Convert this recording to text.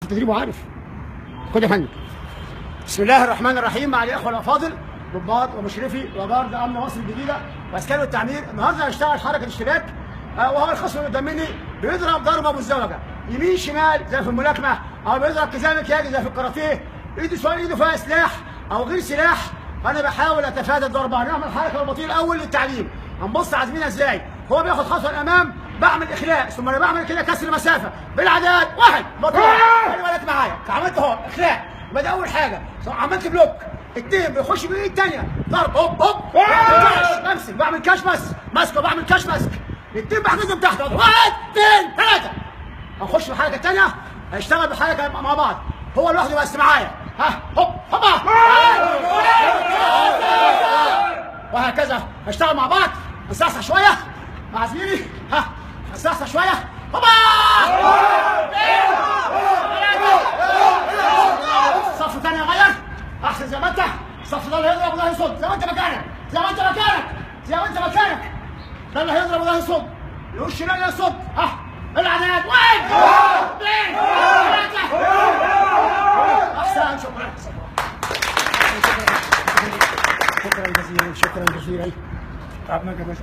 التدريب وعارف. خد يا فندم. بسم الله الرحمن الرحيم. مع الاخوه الافاضل ضباط ومشرفي وجارد امن مصر الجديده واسكان التعمير. النهارده هنشتغل حركه اشتباك، وهو الخصم اللي قدام مني بيضرب ضربه مزدوجه يمين شمال زي في الملاكمه، او بيضرب كزامه كياجي زي في الكاراتيه، ايده سواء ايده فيها سلاح او غير سلاح. فانا بحاول اتفادى الضربه. هنعمل حركه البطيء الاول للتعليم. هنبص على زميلنا ازاي هو بياخد خطوه للامام، بعمل اخلاء، ثم انا بعمل كده كسر مسافه بالعداد. واحد بطيء، خلي بالك معايا، عملت اهو اخلاء، يبقى ده اول حاجه. عملت بلوك، اثنين بيخش بالايد الثانيه ضرب، هوب هوب، بمسك، بعمل كاش ماسك، بعمل كاش ماسك، الاثنين بحجزهم تحت، واحد اثنين ثلاثه. هنخش في الحركه الثانيه، هنشتغل بحركه مع بعض، هو لوحده بس معايا، ها هوب هوبا، وهكذا هنشتغل مع بعض. نصحصح شويه مع زميلي، ها نصحصح شويه، هوبا. صف ثاني غير، احسن زي ما انت. الصف ده اللي هيضرب وده هيصد، زي ما انت مكانك، زي ما انت مكانك، زي ما انت مكانك. ده اللي هيضرب وده هيصد، الوش الشمال يصد، ها العداد، واحد اثنين ثلاثه. احسن، شكرا. شكرا جزيلا، شكرا جزيلا. تعبناك يا باشا.